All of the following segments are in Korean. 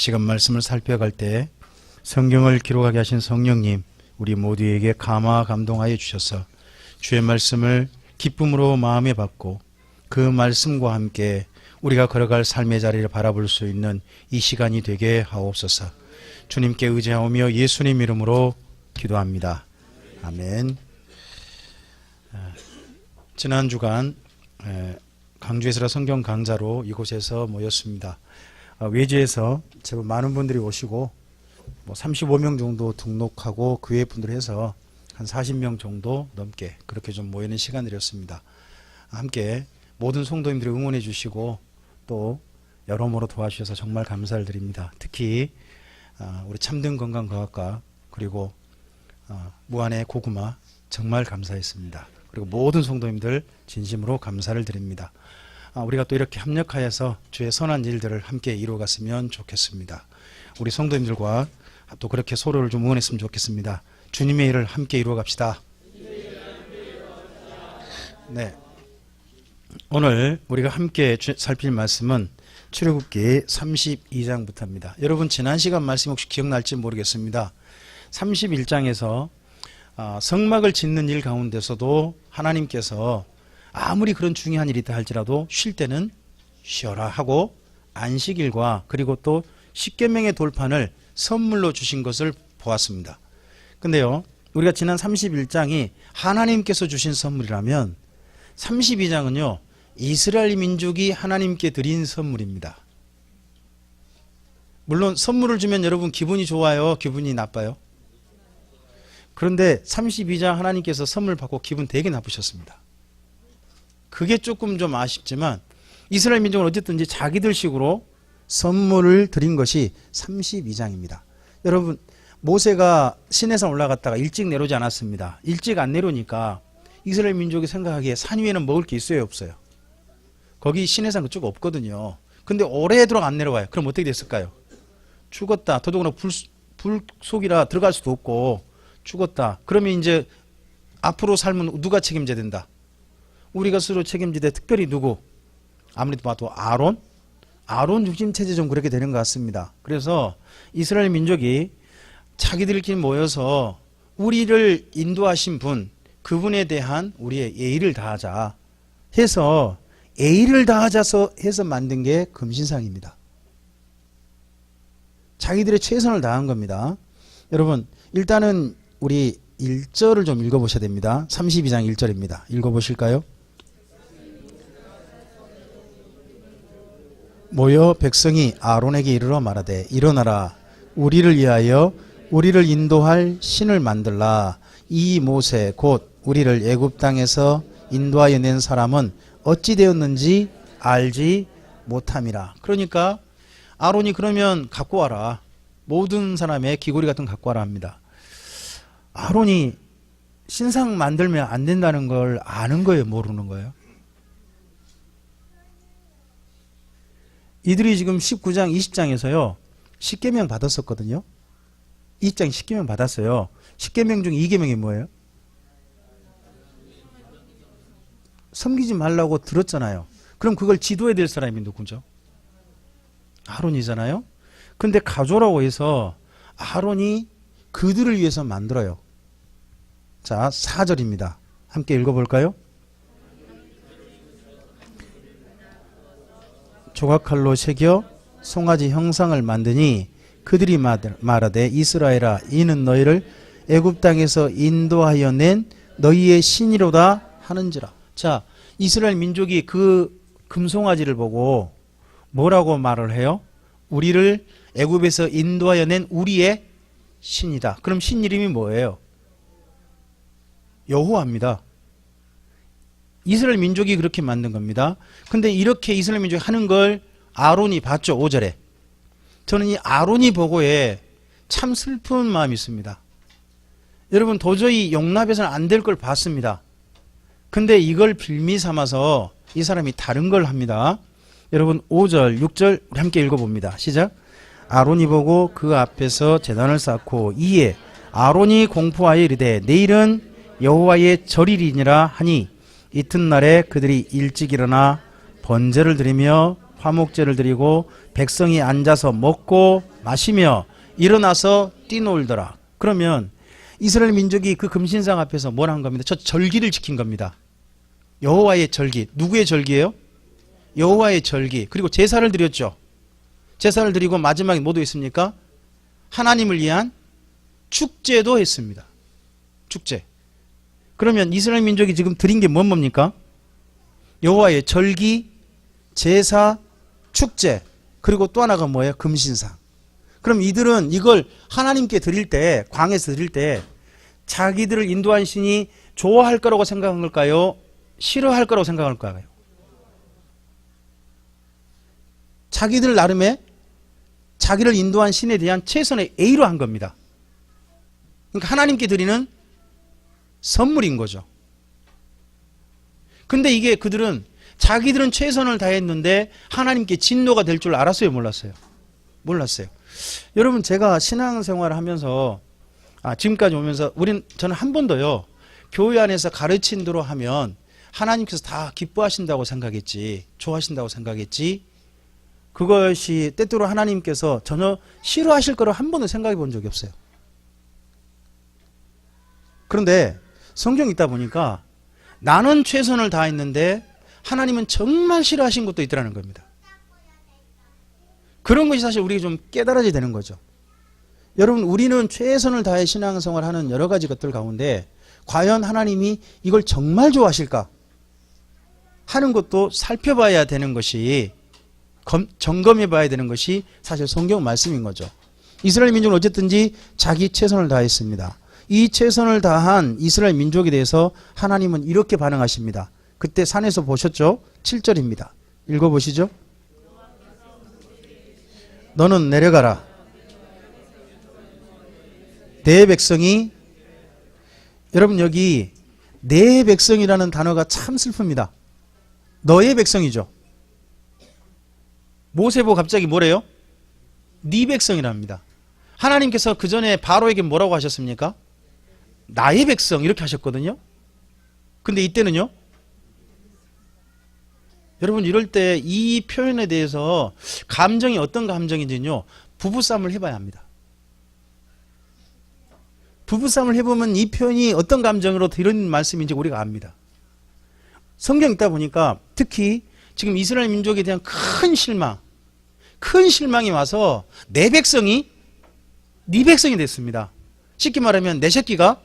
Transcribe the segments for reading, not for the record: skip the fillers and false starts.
시간 말씀을 살펴갈 때 성경을 기록하게 하신 성령님, 우리 모두에게 감화 감동하여 주셔서 주의 말씀을 기쁨으로 마음에 받고 그 말씀과 함께 우리가 걸어갈 삶의 자리를 바라볼 수 있는 이 시간이 되게 하옵소서. 주님께 의지하오며 예수님 이름으로 기도합니다. 아멘. 지난 주간 강주에서 성경 강좌로 이곳에서 모였습니다. 외지에서 제법 많은 분들이 오시고 35명 정도 등록하고 그 외 분들 해서 한 40명 정도 넘게 그렇게 좀 모이는 시간들이었습니다. 함께 모든 성도님들이 응원해 주시고 또 여러모로 도와주셔서 정말 감사를 드립니다. 특히 우리 참된 건강과학과 그리고 무한의 고구마 정말 감사했습니다. 그리고 모든 성도님들 진심으로 감사를 드립니다. 우리가 또 이렇게 협력하여서 주의 선한 일들을 함께 이루어갔으면 좋겠습니다. 우리 성도님들과 또 그렇게 서로를 좀 응원했으면 좋겠습니다. 주님의 일을 함께 이루어갑시다. 네, 오늘 우리가 함께 살필 말씀은 출애굽기 32장부터입니다. 여러분 지난 시간 말씀 혹시 기억날지 모르겠습니다. 31장에서 성막을 짓는 일 가운데서도 하나님께서 아무리 그런 중요한 일이 있다 할지라도 쉴 때는 쉬어라 하고 안식일과 그리고 또 십계명의 돌판을 선물로 주신 것을 보았습니다. 근데요, 우리가 지난 31장이 하나님께서 주신 선물이라면 32장은요 이스라엘 민족이 하나님께 드린 선물입니다. 물론 선물을 주면 여러분 기분이 좋아요, 기분이 나빠요? 그런데 32장 하나님께서 선물 받고 기분 되게 나쁘셨습니다. 그게 조금 좀 아쉽지만 이스라엘 민족은 어쨌든지 자기들 식으로 선물을 드린 것이 32장입니다. 여러분 모세가 시내산 올라갔다가 일찍 내려오지 않았습니다. 일찍 안 내려오니까 이스라엘 민족이 생각하기에 산 위에는 먹을 게 있어요, 없어요? 거기 시내산 그쪽 없거든요. 근데 오래도록 안 내려와요. 그럼 어떻게 됐을까요? 죽었다. 더더구나 불 속이라 들어갈 수도 없고 죽었다. 그러면 이제 앞으로 삶은 누가 책임져야 된다? 우리가 스스로 책임지되 특별히 누구? 아무래도 봐도 아론 중심 체제 좀 그렇게 되는 것 같습니다. 그래서 이스라엘 민족이 자기들끼리 모여서 우리를 인도하신 분, 그분에 대한 우리의 예의를 다하자 해서 예의를 다하자서 해서 만든 게 금신상입니다. 자기들의 최선을 다한 겁니다. 여러분 일단은 우리 1절을 좀 읽어보셔야 됩니다. 32장 1절입니다. 읽어보실까요? 모여 백성이 아론에게 이르러 말하되 일어나라 우리를 위하여 우리를 인도할 신을 만들라. 이 모세 곧 우리를 애굽 땅에서 인도하여 낸 사람은 어찌 되었는지 알지 못함이라. 그러니까 아론이 그러면 갖고 와라. 모든 사람의 귀고리 같은 거 갖고 와라 합니다. 아론이 신상 만들면 안 된다는 걸 아는 거예요, 모르는 거예요? 이들이 지금 19장 20장에서요 10계명 받았었거든요. 20장 10계명 받았어요. 10계명 중 2계명이 뭐예요? 섬기지 말라고 들었잖아요. 그럼 그걸 지도해야 될 사람이 누구죠? 아론이잖아요. 근데 가져오라고 해서 아론이 그들을 위해서 만들어요. 자, 4절입니다. 함께 읽어볼까요? 조각칼로 새겨 송아지 형상을 만드니 그들이 말하되 이스라엘아 이는 너희를 애굽 땅에서 인도하여 낸 너희의 신이로다 하는지라. 자, 이스라엘 민족이 그 금송아지를 보고 뭐라고 말을 해요? 우리를 애굽에서 인도하여 낸 우리의 신이다. 그럼 신 이름이 뭐예요? 여호와입니다. 이스라엘 민족이 그렇게 만든 겁니다. 근데 이렇게 이스라엘 민족이 하는 걸 아론이 봤죠. 5절에. 저는 이 아론이 보고에 참 슬픈 마음이 있습니다. 여러분 도저히 용납해서는 안 될 걸 봤습니다. 근데 이걸 빌미 삼아서 이 사람이 다른 걸 합니다. 여러분 5절 6절 우리 함께 읽어봅니다. 시작. 아론이 보고 그 앞에서 제단을 쌓고 이에 아론이 공포하여 이르되 내일은 여호와의 절일이니라 하니 이튿날에 그들이 일찍 일어나 번제를 드리며 화목제를 드리고 백성이 앉아서 먹고 마시며 일어나서 뛰놀더라. 그러면 이스라엘 민족이 그 금신상 앞에서 뭘 한 겁니다? 저 절기를 지킨 겁니다. 여호와의 절기. 누구의 절기예요? 여호와의 절기. 그리고 제사를 드렸죠. 제사를 드리고 마지막에 뭐도 했습니까? 하나님을 위한 축제도 했습니다. 축제. 그러면 이스라엘 민족이 지금 드린 게 뭡니까? 여호와의 절기, 제사, 축제, 그리고 또 하나가 뭐예요? 금신상. 그럼 이들은 이걸 하나님께 드릴 때, 광에서 드릴 때 자기들을 인도한 신이 좋아할 거라고 생각한 걸까요? 싫어할 거라고 생각할 거예요? 자기들 나름의 자기를 인도한 신에 대한 최선의 A로 한 겁니다. 그러니까 하나님께 드리는 선물인 거죠. 근데 이게 그들은 자기들은 최선을 다했는데 하나님께 진노가 될 줄 알았어요? 몰랐어요? 몰랐어요. 여러분, 제가 신앙생활을 하면서 지금까지 오면서 저는 한 번도요, 교회 안에서 가르친 대로 하면 하나님께서 다 기뻐하신다고 생각했지, 좋아하신다고 생각했지, 그것이 때때로 하나님께서 전혀 싫어하실 거라고 한 번도 생각해 본 적이 없어요. 그런데 성경 읽다 보니까 나는 최선을 다했는데 하나님은 정말 싫어하신 것도 있더라는 겁니다. 그런 것이 사실 우리가 좀 깨달아야 되는 거죠. 여러분, 우리는 최선을 다해 신앙생활 하는 여러 가지 것들 가운데 과연 하나님이 이걸 정말 좋아하실까 하는 것도 살펴봐야 되는 것이, 점검해 봐야 되는 것이 사실 성경 말씀인 거죠. 이스라엘 민족은 어쨌든지 자기 최선을 다했습니다. 이 최선을 다한 이스라엘 민족에 대해서 하나님은 이렇게 반응하십니다. 그때 산에서 보셨죠? 7절입니다. 읽어보시죠. 너는 내려가라. 내 백성이, 여러분 여기 내 백성이라는 단어가 참 슬픕니다. 너의 백성이죠. 모세보고 갑자기 뭐래요? 네 백성이랍니다. 하나님께서 그 전에 바로에게 뭐라고 하셨습니까? 나의 백성 이렇게 하셨거든요. 근데 이때는요, 여러분 이럴 때 이 표현에 대해서 감정이 어떤 감정인지는요, 부부싸움을 해봐야 합니다. 부부싸움을 해보면 이 표현이 어떤 감정으로 이런 말씀인지 우리가 압니다. 성경 읽다 보니까 특히 지금 이스라엘 민족에 대한 큰 실망이 와서 내 백성이 네 백성이 됐습니다. 쉽게 말하면 내 새끼가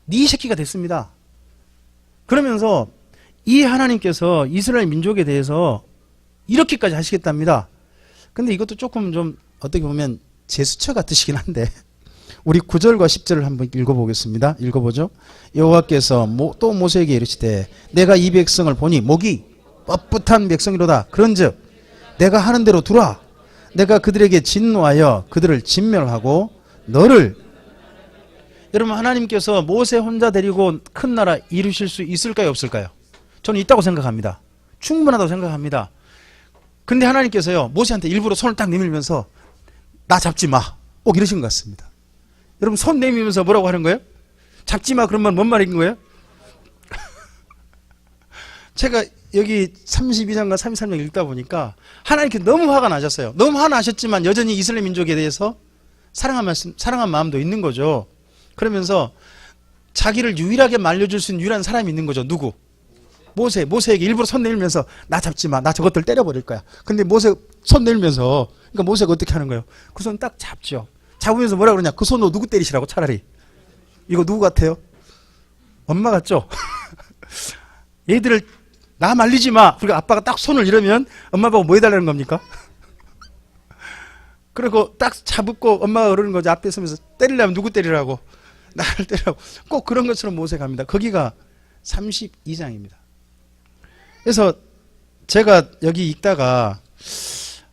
네 새끼가 됐습니다. 그러면서 이 하나님께서 이스라엘 민족에 대해서 이렇게까지 하시겠답니다. 근데 이것도 조금 좀 어떻게 보면 제스처 같으시긴 한데 우리 9절과 10절을 한번 읽어보겠습니다. 읽어보죠. 여호와께서 또 모세에게 이르시되 내가 이 백성을 보니 목이 뻣뻣한 백성이로다. 그런즉 내가 하는 대로 두라. 내가 그들에게 진노하여 그들을 진멸하고 너를, 여러분 하나님께서 모세 혼자 데리고 큰 나라 이루실 수 있을까요? 없을까요? 저는 있다고 생각합니다. 충분하다고 생각합니다. 근데 하나님께서요, 모세한테 일부러 손을 딱 내밀면서 나 잡지 마, 꼭 이러신 것 같습니다. 여러분 손 내밀면서 뭐라고 하는 거예요? 잡지 마, 그런 말 뭔 말인 거예요? 제가 여기 32장과 33장 읽다 보니까 하나님께 너무 화가 나셨어요. 너무 화가 나셨지만 여전히 이스라엘 민족에 대해서 사랑한 마음도 있는 거죠. 그러면서 자기를 유일하게 말려줄 수 있는 유일한 사람이 있는 거죠. 누구? 모세에게 일부러 손 내밀면서 나 잡지 마, 나 저것들 때려버릴 거야. 근데 모세 손 내밀면서, 그러니까 모세가 어떻게 하는 거예요? 그 손 딱 잡죠. 잡으면서 뭐라 그러냐? 그 손으로 누구 때리시라고. 차라리 이거 누구 같아요? 엄마 같죠? 얘들을 나 말리지 마. 그리고 아빠가 딱 손을 이러면 엄마 보고 뭐 해달라는 겁니까? 그리고 딱 잡고 엄마가 그러는 거죠. 앞에 서면서 때리려면 누구 때리라고? 나를 때리라고. 꼭 그런 것처럼 모세가 합니다. 거기가 32장입니다. 그래서 제가 여기 읽다가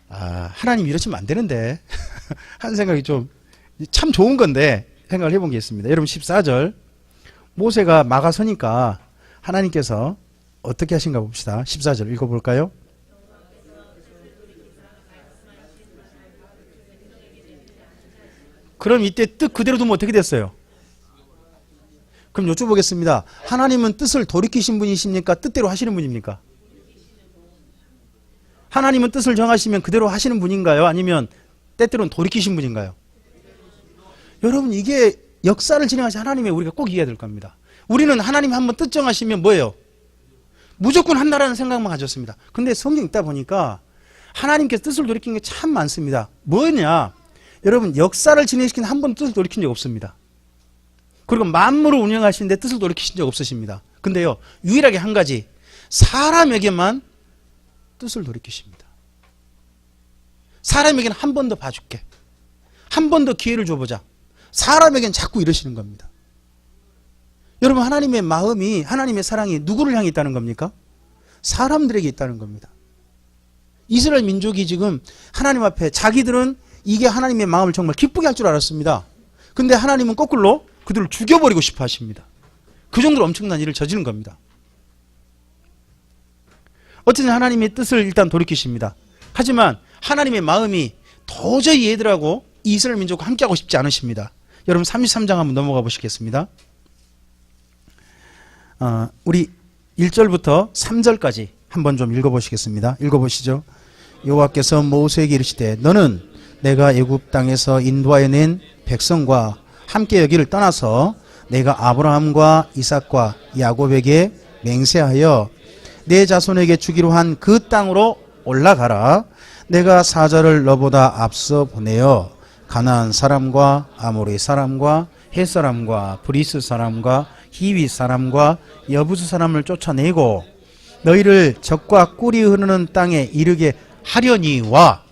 하나님 이러시면 안 되는데 한 생각이 좀 참 좋은 건데 생각을 해본 게 있습니다. 여러분 14절, 모세가 막아서니까 하나님께서 어떻게 하신가 봅시다. 14절 읽어볼까요? 그럼 이때 뜻 그대로 두면 어떻게 됐어요? 그럼 여쭤보겠습니다. 하나님은 뜻을 돌이키신 분이십니까? 뜻대로 하시는 분입니까? 하나님은 뜻을 정하시면 그대로 하시는 분인가요? 아니면 때때로는 돌이키신 분인가요? 여러분, 이게 역사를 진행하신 하나님의 우리가 꼭 이해해야 될 겁니다. 우리는 하나님 한번 뜻 정하시면 뭐예요? 무조건 한다라는 생각만 가졌습니다. 근데 성경 읽다 보니까 하나님께서 뜻을 돌이킨 게 참 많습니다. 뭐냐? 여러분, 역사를 진행시킨 한 번 뜻을 돌이킨 적 없습니다. 그리고 만물을 운영하시는데 뜻을 돌이키신 적 없으십니다. 근데요, 유일하게 한 가지, 사람에게만 뜻을 돌이키십니다. 사람에게는 한 번 더 봐줄게. 한 번 더 기회를 줘보자. 사람에게는 자꾸 이러시는 겁니다. 여러분, 하나님의 마음이, 하나님의 사랑이 누구를 향해 있다는 겁니까? 사람들에게 있다는 겁니다. 이스라엘 민족이 지금 하나님 앞에 자기들은 이게 하나님의 마음을 정말 기쁘게 할 줄 알았습니다. 근데 하나님은 거꾸로 그들을 죽여버리고 싶어 하십니다. 그 정도로 엄청난 일을 저지른 겁니다. 어쨌든 하나님의 뜻을 일단 돌이키십니다. 하지만 하나님의 마음이 도저히 얘들하고 이스라엘 민족과 함께하고 싶지 않으십니다. 여러분 33장 한번 넘어가 보시겠습니다. 우리 1절부터 3절까지 한번 좀 읽어보시겠습니다. 읽어보시죠. 여호와께서 모세에게 이르시되 너는 내가 애굽 땅에서 인도하여 낸 백성과 함께 여기를 떠나서 내가 아브라함과 이삭과 야곱에게 맹세하여 내 자손에게 주기로 한 그 땅으로 올라가라. 내가 사자를 너보다 앞서 보내어 가나안 사람과 아모리 사람과 헷 사람과 브리스 사람과 히위 사람과 여부스 사람을 쫓아내고 너희를 적과 꿀이 흐르는 땅에 이르게 하려니와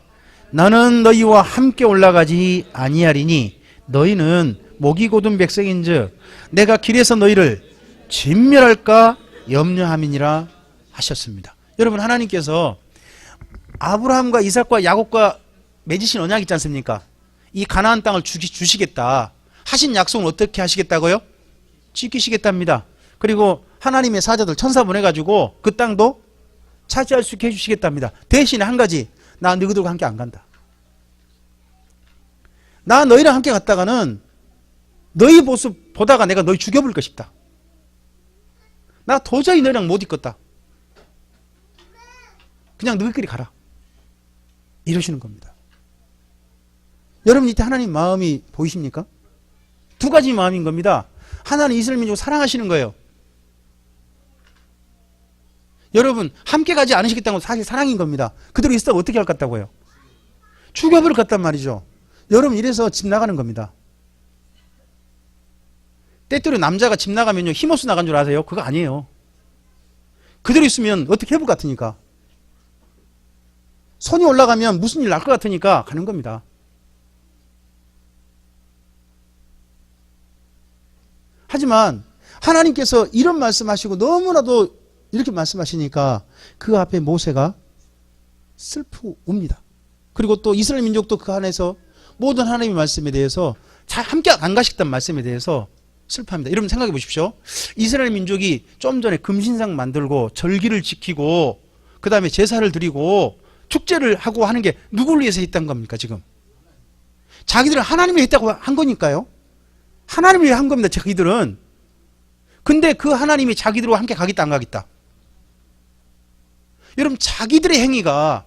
나는 너희와 함께 올라가지 아니하리니 너희는 목이 곧은 백성인즉 내가 길에서 너희를 진멸할까 염려함이니라 하셨습니다. 여러분, 하나님께서 아브라함과 이삭과 야곱과 맺으신 언약 있지 않습니까? 이 가나안 땅을 주시겠다 하신 약속은 어떻게 하시겠다고요? 지키시겠답니다. 그리고 하나님의 사자들 천사 보내가지고 그 땅도 차지할 수 있게 해주시겠답니다. 대신에 한 가지, 나 너희들과 함께 안 간다. 나 너희랑 함께 갔다가는 너희 모습 보다가 내가 너희 죽여버릴까 싶다. 나 도저히 너희랑 못 있겠다. 그냥 너희끼리 가라. 이러시는 겁니다. 여러분, 이때 하나님 마음이 보이십니까? 두 가지 마음인 겁니다. 하나는 이스라엘 민족을 사랑하시는 거예요. 여러분, 함께 가지 않으시겠다는 건 사실 사랑인 겁니다. 그대로 있었다가 어떻게 할 것 같다고요? 죽여버릴 것 같단 말이죠. 여러분, 이래서 집 나가는 겁니다. 때때로 남자가 집 나가면요 힘없어 나간 줄 아세요? 그거 아니에요. 그대로 있으면 어떻게 해볼 것 같으니까, 손이 올라가면 무슨 일 날 것 같으니까 가는 겁니다. 하지만 하나님께서 이런 말씀하시고 너무나도 이렇게 말씀하시니까 그 앞에 모세가 슬프옵니다. 그리고 또 이스라엘 민족도 그 안에서 모든 하나님의 말씀에 대해서 잘 함께 안 가시겠다는 말씀에 대해서 슬퍼합니다. 여러분 생각해 보십시오. 이스라엘 민족이 좀 전에 금신상 만들고 절기를 지키고 그 다음에 제사를 드리고 축제를 하고 하는 게 누구를 위해서 했다는 겁니까? 지금 자기들은 하나님을 했다고 한 거니까요. 하나님을 위해 한 겁니다. 자기들은. 근데 그 하나님이 자기들과 함께 가겠다 안 가겠다? 여러분, 자기들의 행위가,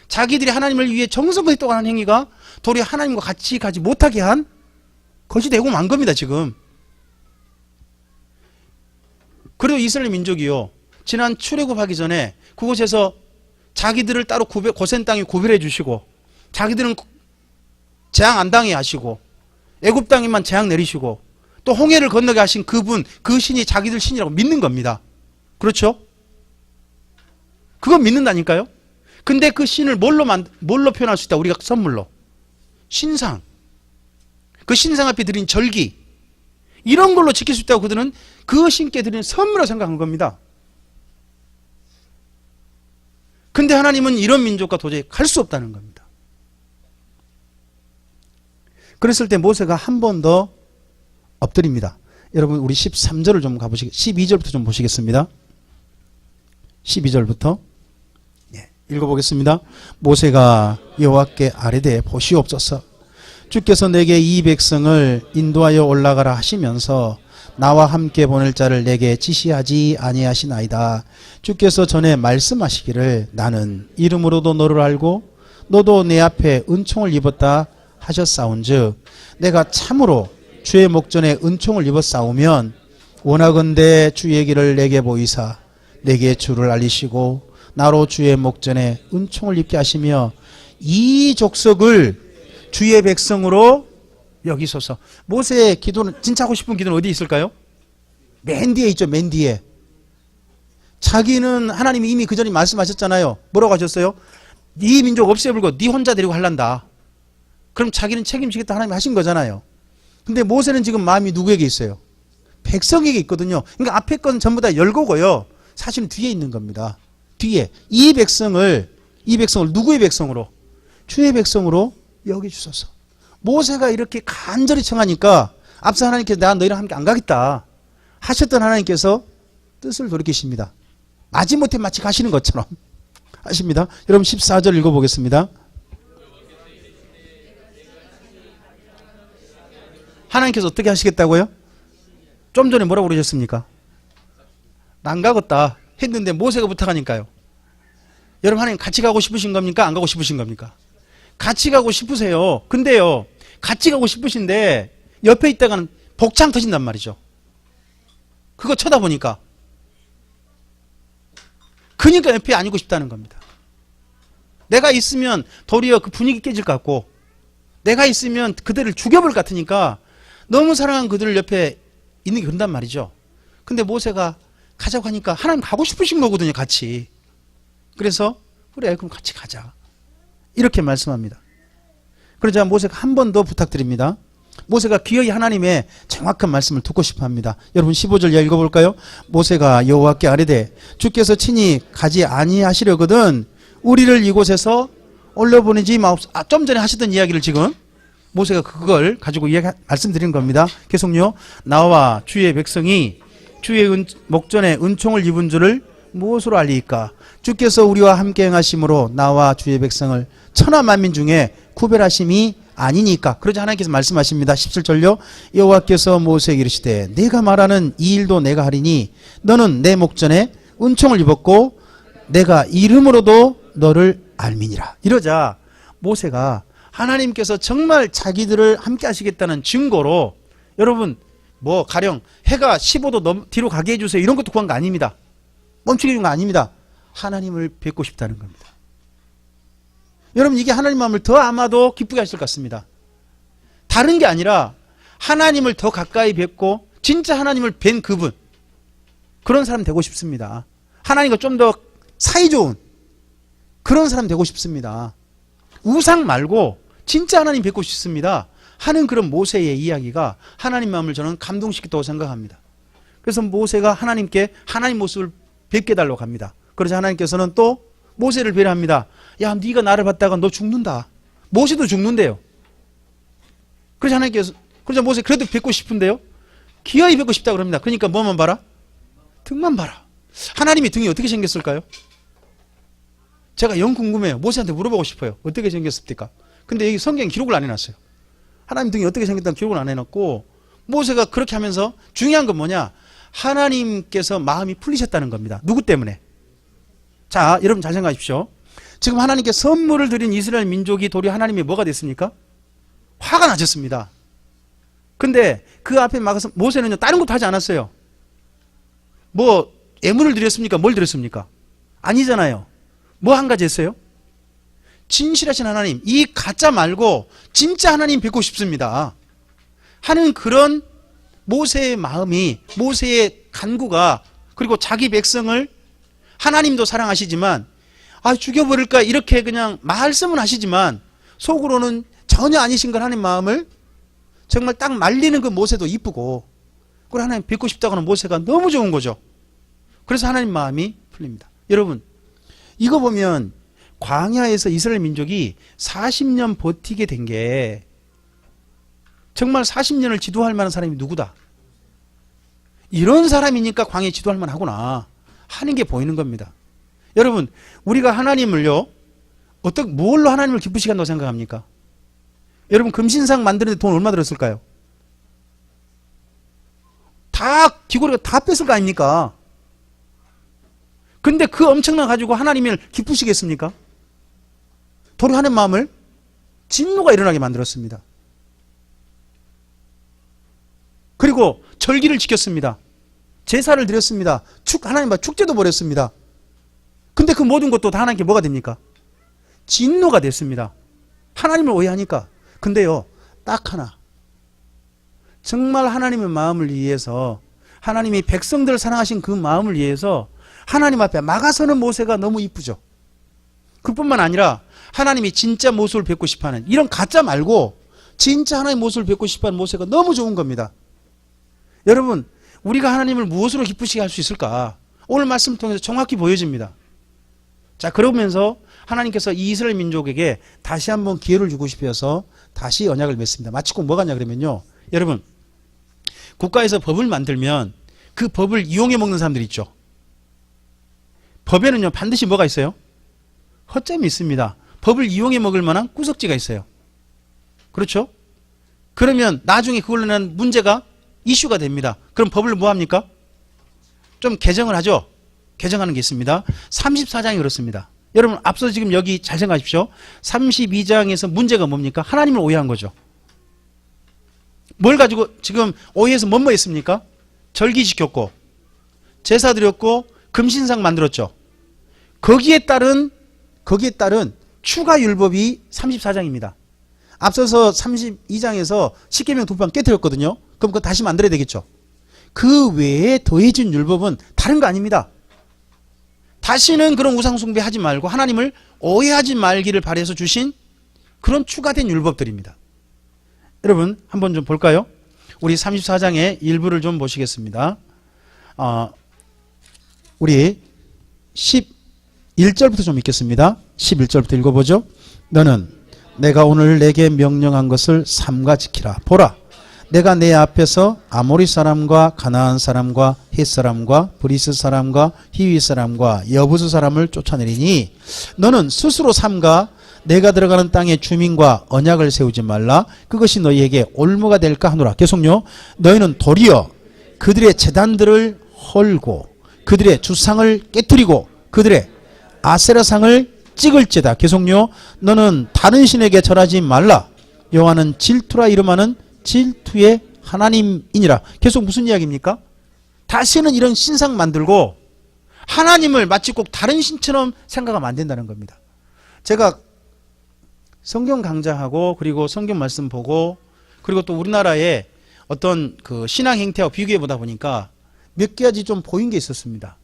자기들이 하나님을 위해 정성껏 했다고 하는 행위가 도리어 하나님과 같이 가지 못하게 한 것이 되고 만 겁니다. 지금. 그리고 이스라엘 민족이요, 지난 출애굽하기 전에 그곳에서 자기들을 따로 고센 땅에 구별해 주시고 자기들은 재앙 안 당해 하시고 애굽 땅에만 재앙 내리시고 또 홍해를 건너게 하신 그분, 그 신이 자기들 신이라고 믿는 겁니다. 그렇죠? 그건 믿는다니까요. 근데 그 신을 뭘로 표현할 수 있다? 우리가 선물로 신상, 그 신상 앞에 드린 절기, 이런 걸로 지킬 수 있다고 그들은 그 신께 드리는 선물로 생각한 겁니다. 근데 하나님은 이런 민족과 도저히 갈 수 없다는 겁니다. 그랬을 때 모세가 한 번 더 엎드립니다. 여러분, 우리 13절을 좀 가보시겠습니다. 12절부터 좀 보시겠습니다. 12절부터 읽어보겠습니다. 모세가 여호와께 아뢰되 보시옵소서. 주께서 내게 이 백성을 인도하여 올라가라 하시면서 나와 함께 보낼 자를 내게 지시하지 아니하시나이다. 주께서 전에 말씀하시기를 나는 이름으로도 너를 알고 너도 내 앞에 은총을 입었다 하셨사온즉 내가 참으로 주의 목전에 은총을 입었사오면 원하건대 주의 길을 내게 보이사 내게 주를 알리시고 나로 주의 목전에 은총을 입게 하시며 이 족속을 주의 백성으로 여기소서. 모세의 기도는 진짜 하고 싶은 기도는 어디 있을까요? 맨 뒤에 있죠. 맨 뒤에. 자기는 하나님이 이미 그 전에 말씀하셨잖아요. 뭐라고 하셨어요? 네 민족 없애버리고 네 혼자 데리고 할란다. 그럼 자기는 책임지겠다 하나님이 하신 거잖아요. 근데 모세는 지금 마음이 누구에게 있어요? 백성에게 있거든요. 그러니까 앞에 건 전부 다 열고고요. 사실은 뒤에 있는 겁니다. 뒤에 이 백성을 누구의 백성으로? 주의 백성으로 여기주소서. 모세가 이렇게 간절히 청하니까 앞서 하나님께서 내가 너희랑 함께 안 가겠다 하셨던 하나님께서 뜻을 돌이키십니다. 마지못해 마치 가시는 것처럼 하십니다. 여러분 14절 읽어보겠습니다. 하나님께서 어떻게 하시겠다고요? 좀 전에 뭐라고 그러셨습니까? 안 가겠다 했는데 모세가 부탁하니까요. 여러분 하나님 같이 가고 싶으신 겁니까? 안 가고 싶으신 겁니까? 같이 가고 싶으세요. 근데요 같이 가고 싶으신데 옆에 있다가는 복창 터진단 말이죠. 그거 쳐다보니까. 그러니까 옆에 아니고 싶다는 겁니다. 내가 있으면 도리어 그 분위기 깨질 것 같고 내가 있으면 그들을 죽여버릴 것 같으니까 너무 사랑한 그들을 옆에 있는 게 그런단 말이죠. 근데 모세가 가자고 하니까 하나님 가고 싶으신 거거든요. 같이. 그래서 그래 그럼 같이 가자 이렇게 말씀합니다. 그러자 모세가 한 번 더 부탁드립니다. 모세가 기어이 하나님의 정확한 말씀을 듣고 싶어합니다. 여러분 15절 이하 읽어볼까요? 모세가 여호와께 아뢰되 주께서 친히 가지 아니하시려거든 우리를 이곳에서 올려보내지 마옵소서. 좀 전에 하셨던 이야기를 지금 모세가 그걸 가지고 말씀드린 겁니다. 계속요. 나와 주의 백성이 주의 목전에 은총을 입은 줄을 무엇으로 알리까? 주께서 우리와 함께 행하심으로 나와 주의 백성을 천하 만민 중에 구별하심이 아니니까. 그러자 하나님께서 말씀하십니다. 17절요. 여호와께서 모세에게 이르시되 내가 말하는 이 일도 내가 하리니 너는 내 목전에 은총을 입었고 내가 이름으로도 너를 알미니라. 이러자 모세가 하나님께서 정말 자기들을 함께 하시겠다는 증거로 여러분 뭐 가령 해가 15도 뒤로 가게 해주세요 이런 것도 구한 거 아닙니다. 멈추게 해준 거 아닙니다. 하나님을 뵙고 싶다는 겁니다. 여러분 이게 하나님 마음을 더 아마도 기쁘게 하실 것 같습니다. 다른 게 아니라 하나님을 더 가까이 뵙고 진짜 하나님을 뵌 그분 그런 사람 되고 싶습니다. 하나님과 좀 더 사이좋은 그런 사람 되고 싶습니다. 우상 말고 진짜 하나님 뵙고 싶습니다 하는 그런 모세의 이야기가 하나님 마음을 저는 감동시켰다고 생각합니다. 그래서 모세가 하나님께 하나님 모습을 뵙게 달라고 합니다. 그러자 하나님께서는 또 모세를 배려합니다. 야 네가 나를 봤다가 너 죽는다. 모세도 죽는데요. 그러자 하나님께서 그러자 모세 그래도 뵙고 싶은데요. 기어이 뵙고 싶다고 합니다. 그러니까 뭐만 봐라? 등만 봐라. 하나님이 등이 어떻게 생겼을까요? 제가 영 궁금해요. 모세한테 물어보고 싶어요. 어떻게 생겼습니까? 근데 여기 성경에 기록을 안 해놨어요. 하나님 등이 어떻게 생겼다는 기록을 안 해놨고 모세가 그렇게 하면서 중요한 건 뭐냐? 하나님께서 마음이 풀리셨다는 겁니다. 누구 때문에? 자, 여러분 잘 생각하십시오. 지금 하나님께 선물을 드린 이스라엘 민족이 도리어 하나님이 뭐가 됐습니까? 화가 나셨습니다. 근데 그 앞에 막아서 모세는요 다른 것도 하지 않았어요. 뭐 예물을 드렸습니까? 뭘 드렸습니까? 아니잖아요. 뭐 한 가지 했어요? 진실하신 하나님, 이 가짜 말고 진짜 하나님 뵙고 싶습니다 하는 그런 모세의 마음이, 모세의 간구가, 그리고 자기 백성을 하나님도 사랑하시지만 죽여버릴까 이렇게 그냥 말씀은 하시지만 속으로는 전혀 아니신 걸 하나님 마음을 정말 딱 말리는 그 모세도 이쁘고 그걸 하나님 뵙고 싶다고 하는 모세가 너무 좋은 거죠. 그래서 하나님 마음이 풀립니다. 여러분 이거 보면 광야에서 이스라엘 민족이 40년 버티게 된 게 정말 40년을 지도할 만한 사람이 누구다? 이런 사람이니까 광야에 지도할 만하구나 하는 게 보이는 겁니다. 여러분 우리가 하나님을요 뭘로 하나님을 기쁘시게 한다고 생각합니까? 여러분 금신상 만드는데 돈 얼마 들었을까요? 다 귀고리가 다 뺐을 거 아닙니까? 근데 그 엄청난 가지고 하나님을 기쁘시겠습니까? 도리하는 마음을 진노가 일어나게 만들었습니다. 그리고 절기를 지켰습니다. 제사를 드렸습니다. 하나님과 축제도 벌였습니다. 근데 그 모든 것도 다 하나님께 뭐가 됩니까? 진노가 됐습니다. 하나님을 오해하니까. 근데요, 딱 하나. 정말 하나님의 마음을 위해서, 하나님이 백성들을 사랑하신 그 마음을 위해서 하나님 앞에 막아서는 모세가 너무 이쁘죠. 그뿐만 아니라 하나님이 진짜 모습을 뵙고 싶어하는, 이런 가짜 말고 진짜 하나님의 모습을 뵙고 싶어하는 모세가 너무 좋은 겁니다. 여러분, 우리가 하나님을 무엇으로 기쁘시게 할 수 있을까? 오늘 말씀을 통해서 정확히 보여집니다. 자, 그러면서 하나님께서 이 이스라엘 민족에게 다시 한번 기회를 주고 싶어서 다시 언약을 맺습니다. 마치 꼭 뭐가 냐 그러면요, 여러분, 국가에서 법을 만들면 그 법을 이용해 먹는 사람들이 있죠. 법에는요 반드시 뭐가 있어요? 허점이 있습니다. 법을 이용해 먹을 만한 구석지가 있어요. 그렇죠? 그러면 나중에 그걸로 인한 문제가 이슈가 됩니다. 그럼 법을 뭐 합니까? 좀 개정을 하죠. 개정하는 게 있습니다. 34장이 그렇습니다. 여러분, 앞서 지금 여기 잘 생각하십시오. 32장에서 문제가 뭡니까? 하나님을 오해한 거죠. 뭘 가지고 지금 오해해서 뭐뭐 했습니까? 절기 지켰고, 제사 드렸고, 금신상 만들었죠. 거기에 따른 추가 율법이 34장입니다. 앞서서 32장에서 십계명 두 번 깨뜨렸거든요. 그럼 그거 다시 만들어야 되겠죠. 그 외에 더해진 율법은 다른 거 아닙니다. 다시는 그런 우상 숭배하지 말고 하나님을 오해하지 말기를 바라서 주신 그런 추가된 율법들입니다. 여러분, 한번 좀 볼까요? 우리 34장의 일부를 좀 보시겠습니다. 우리 11절부터 좀 읽겠습니다. 11절부터 읽어보죠. 너는 내가 오늘 내게 명령한 것을 삼가 지키라. 보라, 내가 내 앞에서 아모리 사람과 가나안 사람과 헷 사람과 브리스 사람과 히위 사람과 여부스 사람을 쫓아내리니 너는 스스로 삼가 내가 들어가는 땅의 주민과 언약을 세우지 말라. 그것이 너희에게 올무가 될까 하노라. 계속요. 너희는 도리어 그들의 제단들을 헐고 그들의 주상을 깨뜨리고 그들의 아세라상을 찍을지다. 계속요. 너는 다른 신에게 절하지 말라. 여호와는 질투라 이름하는 질투의 하나님이니라. 계속 무슨 이야기입니까? 다시는 이런 신상 만들고 하나님을 마치 꼭 다른 신처럼 생각하면 안 된다는 겁니다. 제가 성경 강좌하고 그리고 성경 말씀 보고 그리고 또 우리나라의 어떤 그 신앙 행태와 비교해 보다 보니까 몇 가지 좀 보인 게 있었습니다.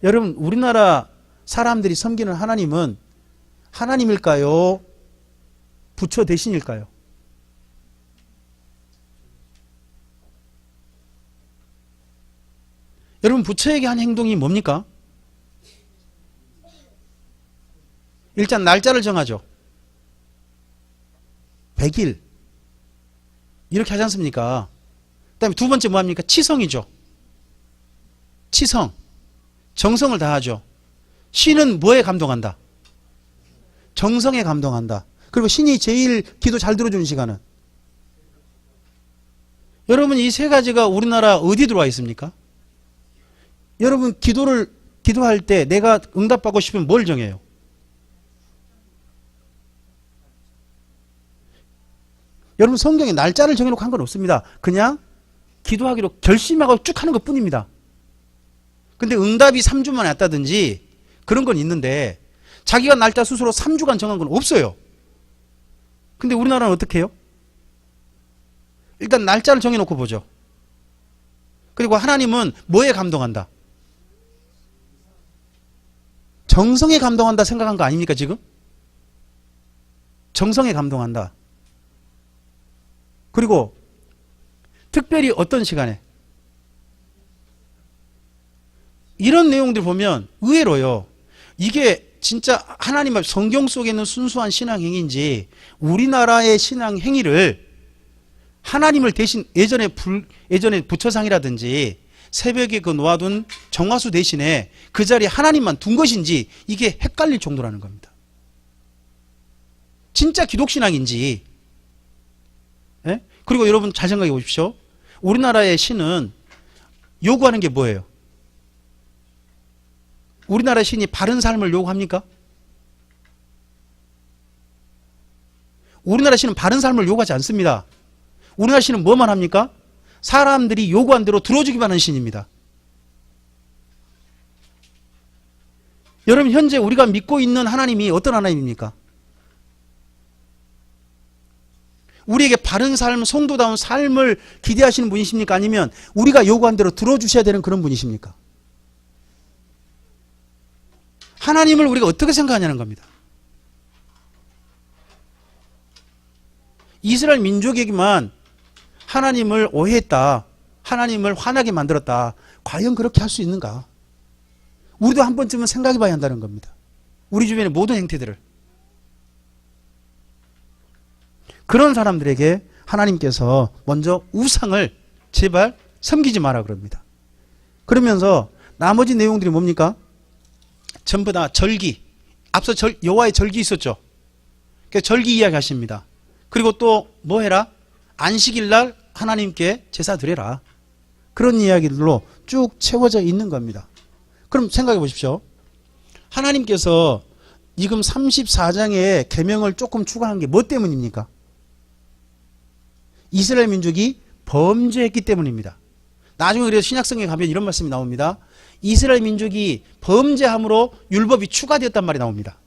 여러분, 우리나라 사람들이 섬기는 하나님은 하나님일까요? 부처 대신일까요? 여러분, 부처에게 한 행동이 뭡니까? 일단 날짜를 정하죠. 100일 이렇게 하지 않습니까? 그 다음에 두 번째 뭐합니까? 치성이죠. 치성, 정성을 다하죠. 신은 뭐에 감동한다? 정성에 감동한다. 그리고 신이 제일 기도 잘 들어주는 시간은? 여러분, 이 세 가지가 우리나라 어디 들어와 있습니까? 여러분, 기도할 때 내가 응답받고 싶으면 뭘 정해요? 여러분, 성경에 날짜를 정해놓고 한 건 없습니다. 그냥 기도하기로 결심하고 쭉 하는 것 뿐입니다. 근데 응답이 3주 만에 왔다든지 그런 건 있는데 자기가 날짜 스스로 3주간 정한 건 없어요. 근데 우리나라는 어떻게 해요? 일단 날짜를 정해놓고 보죠. 그리고 하나님은 뭐에 감동한다? 정성에 감동한다 생각한 거 아닙니까 지금? 정성에 감동한다. 그리고 특별히 어떤 시간에? 이런 내용들 보면 의외로요. 이게 진짜 하나님 앞 성경 속에 있는 순수한 신앙행위인지 우리나라의 신앙행위를 하나님을 대신 예전에 부처상이라든지 새벽에 그 놓아둔 정화수 대신에 그 자리에 하나님만 둔 것인지 이게 헷갈릴 정도라는 겁니다. 진짜 기독신앙인지. 예? 그리고 여러분 잘 생각해 보십시오. 우리나라의 신은 요구하는 게 뭐예요? 우리나라 신이 바른 삶을 요구합니까? 우리나라 신은 바른 삶을 요구하지 않습니다. 우리나라 신은 뭐만 합니까? 사람들이 요구한 대로 들어주기만 하는 신입니다. 여러분, 현재 우리가 믿고 있는 하나님이 어떤 하나님입니까? 우리에게 바른 삶, 성도다운 삶을 기대하시는 분이십니까? 아니면 우리가 요구한 대로 들어주셔야 되는 그런 분이십니까? 하나님을 우리가 어떻게 생각하냐는 겁니다. 이스라엘 민족에게만 하나님을 오해했다, 하나님을 화나게 만들었다, 과연 그렇게 할 수 있는가? 우리도 한 번쯤은 생각해 봐야 한다는 겁니다. 우리 주변의 모든 행태들을. 그런 사람들에게 하나님께서 먼저 우상을 제발 섬기지 마라 그럽니다. 그러면서 나머지 내용들이 뭡니까? 전부 다 절기. 앞서 여호와의 절기 있었죠. 절기 이야기 하십니다. 그리고 또 뭐 해라? 안식일 날 하나님께 제사 드려라. 그런 이야기들로 쭉 채워져 있는 겁니다. 그럼 생각해 보십시오. 하나님께서 지금 34장의 계명을 조금 추가한 게 뭐 때문입니까? 이스라엘 민족이 범죄했기 때문입니다. 나중에 그래서 신약성경에 가면 이런 말씀이 나옵니다. 이스라엘 민족이 범죄함으로 율법이 추가되었단 말이 나옵니다.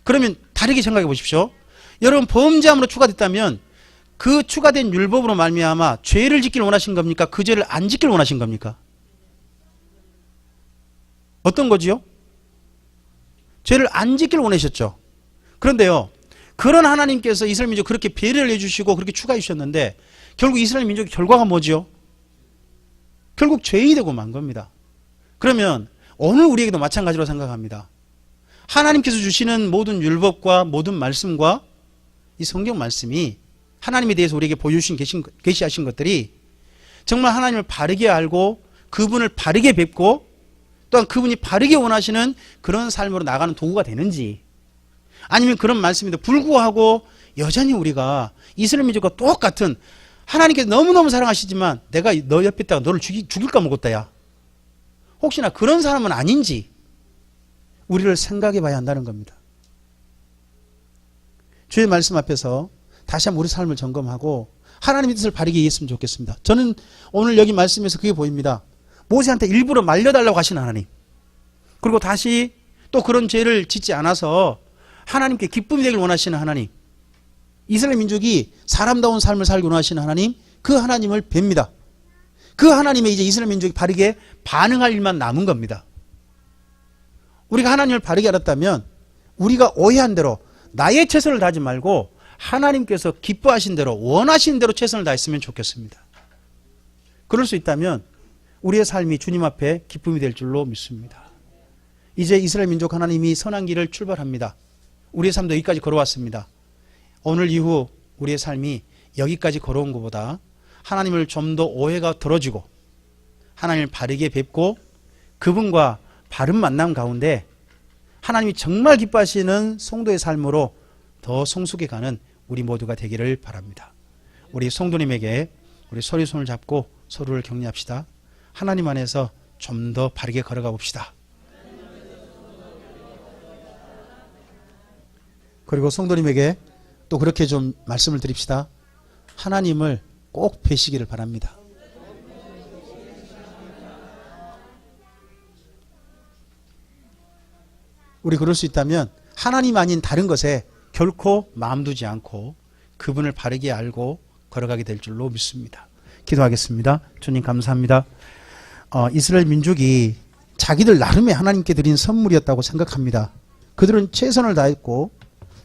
그러면 다르게 생각해 보십시오. 여러분, 범죄함으로 추가됐다면 그 추가된 율법으로 말미암아 죄를 짓길 원하신 겁니까? 그 죄를 안 짓길 원하신 겁니까? 어떤 거지요? 죄를 안 짓길 원하셨죠. 그런데요, 그런 하나님께서 이스라엘 민족 그렇게 배려를 해주시고 그렇게 추가해 주셨는데 결국 이스라엘 민족의 결과가 뭐지요? 결국 죄인이 되고 만 겁니다. 그러면 오늘 우리에게도 마찬가지로 생각합니다. 하나님께서 주시는 모든 율법과 모든 말씀과 이 성경 말씀이 하나님에 대해서 우리에게 보여주신 계시하신 것들이 정말 하나님을 바르게 알고 그분을 바르게 뵙고 또한 그분이 바르게 원하시는 그런 삶으로 나가는 도구가 되는지, 아니면 그런 말씀에도 불구하고 여전히 우리가 이스라엘 민족과 똑같은, 하나님께서 너무너무 사랑하시지만 내가 너 옆에 있다가 너를 죽일까 먹었다 야, 혹시나 그런 사람은 아닌지 우리를 생각해 봐야 한다는 겁니다. 주의 말씀 앞에서 다시 한번 우리 삶을 점검하고 하나님의 뜻을 바르게 이해했으면 좋겠습니다. 저는 오늘 여기 말씀에서 그게 보입니다. 모세한테 일부러 말려달라고 하시는 하나님, 그리고 다시 또 그런 죄를 짓지 않아서 하나님께 기쁨이 되길 원하시는 하나님, 이스라엘 민족이 사람다운 삶을 살기 원하시는 하나님, 그 하나님을 뵙니다. 그 하나님의 이제 이스라엘 민족이 바르게 반응할 일만 남은 겁니다. 우리가 하나님을 바르게 알았다면 우리가 오해한 대로 나의 최선을 다하지 말고 하나님께서 기뻐하신 대로 원하신 대로 최선을 다했으면 좋겠습니다. 그럴 수 있다면 우리의 삶이 주님 앞에 기쁨이 될 줄로 믿습니다. 이제 이스라엘 민족 하나님이 선한 길을 출발합니다. 우리의 삶도 여기까지 걸어왔습니다. 오늘 이후 우리의 삶이 여기까지 걸어온 것보다 하나님을 좀 더 오해가 덜어지고 하나님을 바르게 뵙고 그분과 바른 만남 가운데 하나님이 정말 기뻐하시는 성도의 삶으로 더 성숙해가는 우리 모두가 되기를 바랍니다. 우리 성도님에게 우리 서로 손을 잡고 서로를 격려합시다. 하나님 안에서 좀 더 바르게 걸어가 봅시다. 그리고 성도님에게 또 그렇게 좀 말씀을 드립시다. 하나님을 꼭 뵈시기를 바랍니다. 우리 그럴 수 있다면 하나님 아닌 다른 것에 결코 마음 두지 않고 그분을 바르게 알고 걸어가게 될 줄로 믿습니다. 기도하겠습니다. 주님 감사합니다. 이스라엘 민족이 자기들 나름의 하나님께 드린 선물이었다고 생각합니다. 그들은 최선을 다했고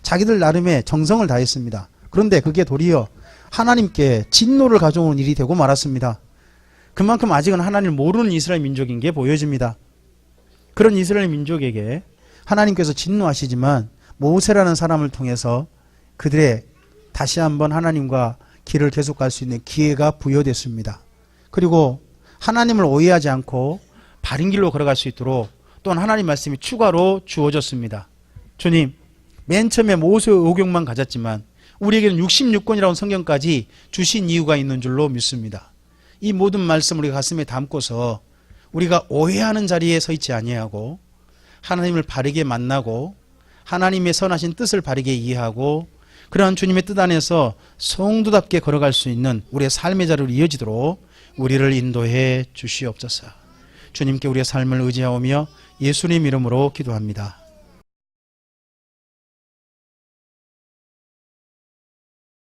자기들 나름의 정성을 다했습니다. 그런데 그게 도리어 하나님께 진노를 가져오는 일이 되고 말았습니다. 그만큼 아직은 하나님을 모르는 이스라엘 민족인 게 보여집니다. 그런 이스라엘 민족에게 하나님께서 진노하시지만 모세라는 사람을 통해서 그들의 다시 한번 하나님과 길을 계속 갈 수 있는 기회가 부여됐습니다. 그리고 하나님을 오해하지 않고 바른 길로 걸어갈 수 있도록 또한 하나님 말씀이 추가로 주어졌습니다. 주님, 맨 처음에 모세의 오경만 가졌지만 우리에게는 66권이라는 성경까지 주신 이유가 있는 줄로 믿습니다. 이 모든 말씀을 우리 가슴에 담고서 우리가 오해하는 자리에 서 있지 아니하고 하나님을 바르게 만나고 하나님의 선하신 뜻을 바르게 이해하고 그러한 주님의 뜻 안에서 성도답게 걸어갈 수 있는 우리의 삶의 자리로 이어지도록 우리를 인도해 주시옵소서. 주님께 우리의 삶을 의지하오며 예수님 이름으로 기도합니다.